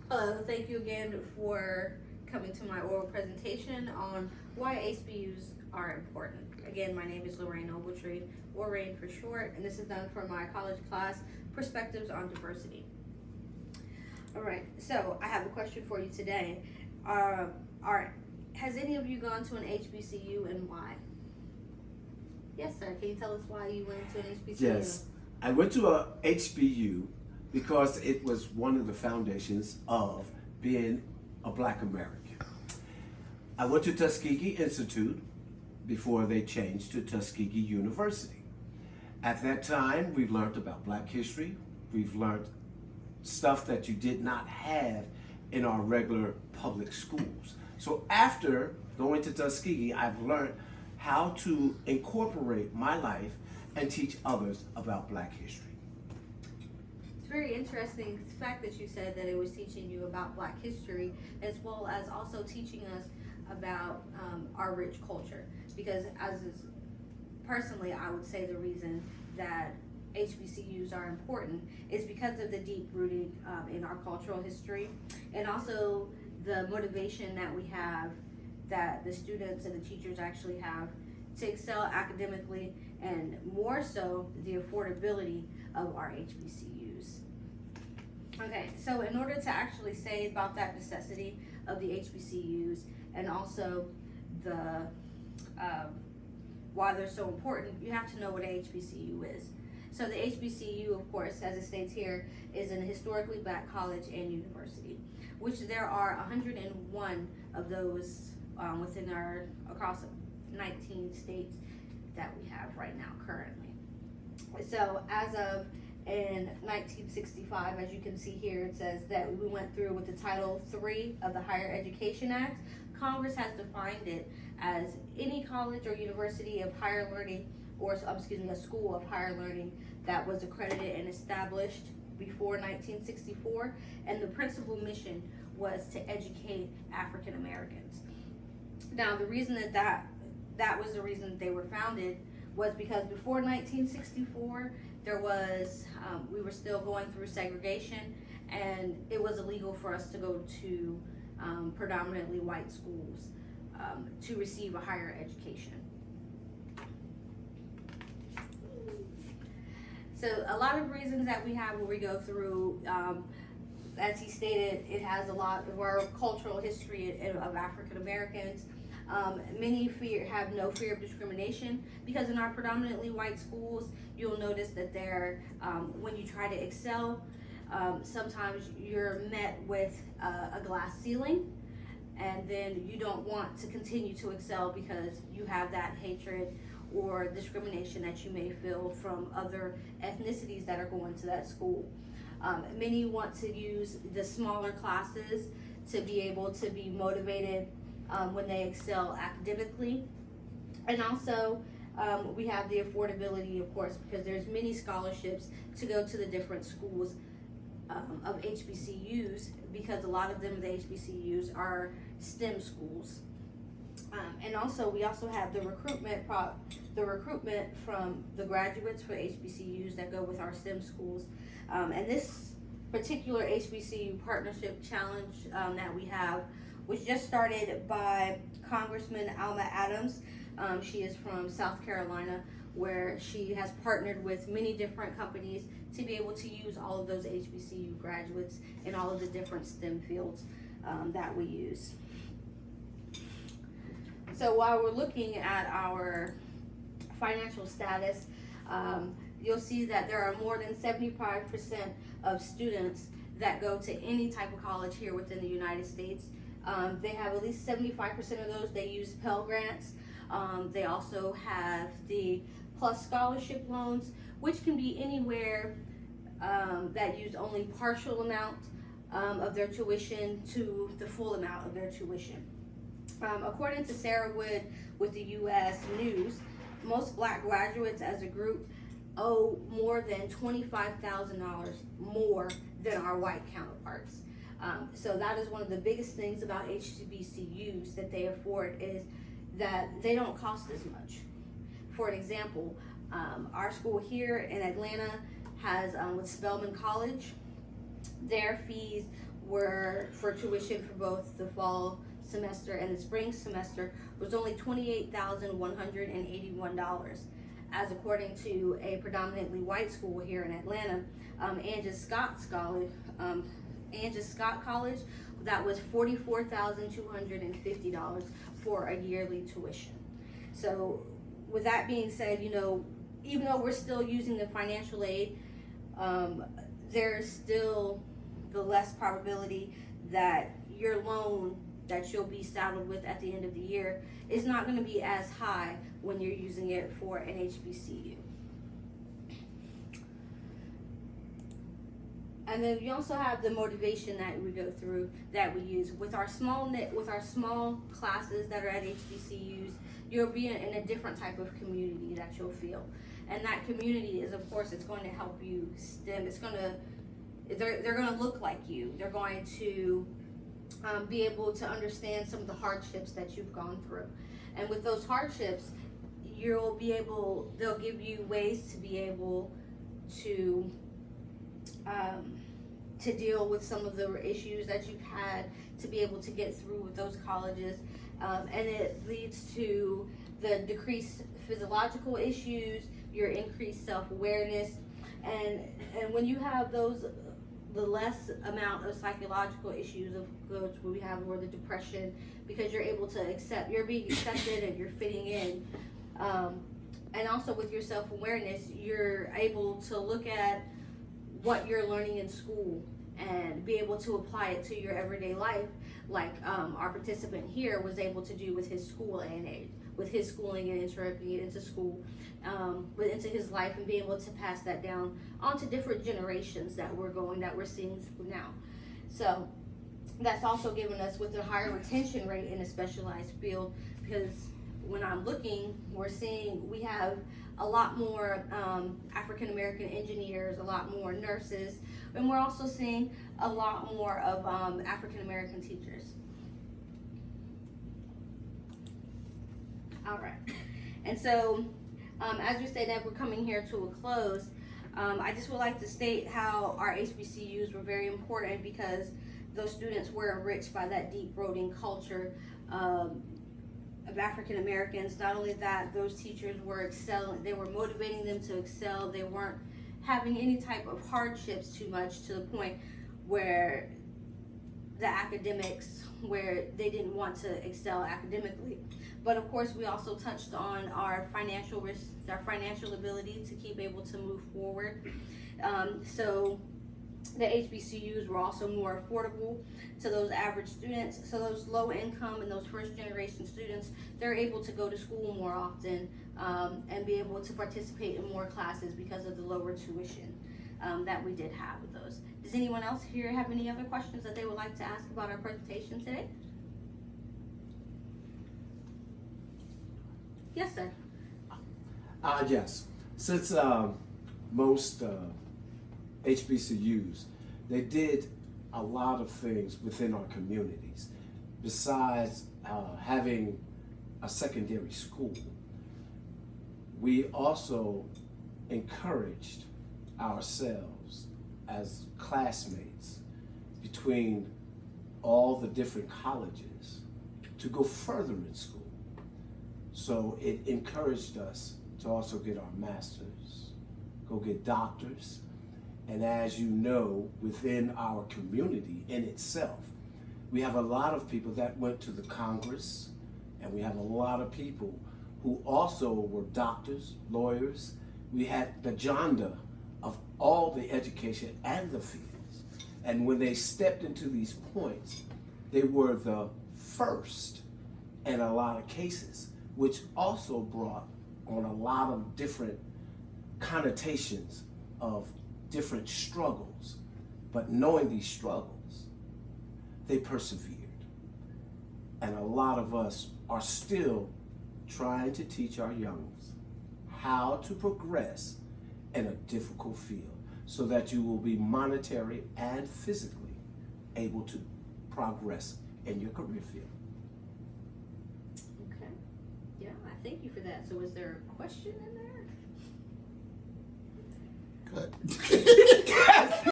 Hello, thank you again for coming to my oral presentation on why HBCUs are important. Again, my name is Lorraine Ogletree, or Rain for short, and this is done for my college class, Perspectives on Diversity. All right, so I have a question for you today. Has any of you gone to an HBCU and why? Yes, sir. Can you tell us why you went to an HBCU? Yes, I went to a HBU because it was one of the foundations of being a Black American. I went to Tuskegee Institute before they changed to Tuskegee University. At that time, we learned about Black history. We've learned stuff that you did not have in our regular public schools. So after going to Tuskegee, I've learned how to incorporate my life and teach others about Black history. It's very interesting the fact that you said that it was teaching you about Black history as well as also teaching us about our rich culture. Because personally, I would say the reason that HBCUs are important is because of the deep rooting in our cultural history, and also the motivation that we have, that the students and the teachers actually have to excel academically, and more so the affordability of our HBCUs. Okay, so in order to actually say about that necessity of the HBCUs and also the why they're so important, you have to know what a HBCU is. So the HBCU, of course, as it states here, is an historically Black college and university, which there are 101 of those within across 19 states that we have right now currently. So as of in 1965, as you can see here, it says that we went through with the Title III of the Higher Education Act. Congress has defined it as any college or university of higher learning, or a school of higher learning that was accredited and established before 1964, and the principal mission was to educate African Americans. Now, the reason that was the reason they were founded was because before 1964, there was we were still going through segregation, and it was illegal for us to go to predominantly white schools to receive a higher education. So a lot of reasons that we have when we go through, as he stated, it has a lot of our cultural history of African Americans. Many have no fear of discrimination because in our predominantly white schools, you'll notice that when you try to excel, sometimes you're met with a glass ceiling, and then you don't want to continue to excel because you have that hatred or discrimination that you may feel from other ethnicities that are going to that school. Many want to use the smaller classes to be able to be motivated when they excel academically. And also, we have the affordability, of course, because there's many scholarships to go to the different schools of HBCUs, because a lot of them, the HBCUs, are STEM schools. And also, we also have the recruitment from the graduates for HBCUs that go with our STEM schools. And this particular HBCU partnership challenge that we have was just started by Congressman Alma Adams. She is from South Carolina, where she has partnered with many different companies to be able to use all of those HBCU graduates in all of the different STEM fields that we use. So while we're looking at our financial status, you'll see that there are more than 75% of students that go to any type of college here within the United States. They have at least 75% of those, they use Pell Grants. They also have the Plus Scholarship loans, which can be anywhere that use only partial amount of their tuition to the full amount of their tuition. According to Sarah Wood with the U.S. News, most Black graduates as a group owe more than $25,000 more than our white counterparts. So that is one of the biggest things about HBCUs that they afford, is that they don't cost as much. For an example, our school here in Atlanta has with Spelman College, their fees were for tuition for both the fall semester and the spring semester was only $28,181, as according to a predominantly white school here in Atlanta, Angus Scott College, that was $44,250 for a yearly tuition. So with that being said, you know, even though we're still using the financial aid, there's still the less probability that your loan that you'll be saddled with at the end of the year is not going to be as high when you're using it for an HBCU. And then we also have the motivation that we go through, that we use with our small classes that are at HBCUs. You'll be in a different type of community that you'll feel, and that community is, of course, it's going to help you stem. They're going to look like you. They're going to be able to understand some of the hardships that you've gone through, and with those hardships, they'll give you ways to be able to deal with some of the issues that you've had, to be able to get through with those colleges, and it leads to the decreased physiological issues, your increased self-awareness, and when you have those, the less amount of psychological issues of those we have, or the depression, because you're able to you're being accepted and you're fitting in, and also with your self-awareness, you're able to look at what you're learning in school and be able to apply it to your everyday life, like our participant here was able to do with his school with his schooling and interpreting it into school, into his life, and be able to pass that down onto different generations that we're seeing now. So that's also given us with a higher retention rate in a specialized field, because when I'm looking, we're seeing we have a lot more African American engineers, a lot more nurses, and we're also seeing a lot more of African American teachers. All right, and so as we said that we're coming here to a close, I just would like to state how our HBCUs were very important, because those students were enriched by that deep-rooted culture of African Americans. Not only that, those teachers were excelling, they were motivating them to excel. They weren't having any type of hardships too much, to the point where the academics, where they didn't want to excel academically. But of course, we also touched on our financial risks, our financial ability to keep able to move forward. So the HBCUs were also more affordable to those average students. So those low income and those first generation students, they're able to go to school more often, and be able to participate in more classes because of the lower tuition that we did have with those. Does anyone else here have any other questions that they would like to ask about our presentation today? Yes, sir. Yes. Since most HBCUs, they did a lot of things within our communities. Besides having a secondary school, we also encouraged ourselves as classmates between all the different colleges to go further in school. So it encouraged us to also get our masters, go get doctors. And as you know, within our community in itself, we have a lot of people that went to the Congress, and we have a lot of people who also were doctors, lawyers. We had the genre of all the education and the fields. And when they stepped into these points, they were the first in a lot of cases, which also brought on a lot of different connotations of different struggles. But knowing these struggles, they persevered. And a lot of us are still trying to teach our youngs how to progress in a difficult field, so that you will be monetary and physically able to progress in your career field. Okay. Yeah, I thank you for that. So is there a question in there? Good.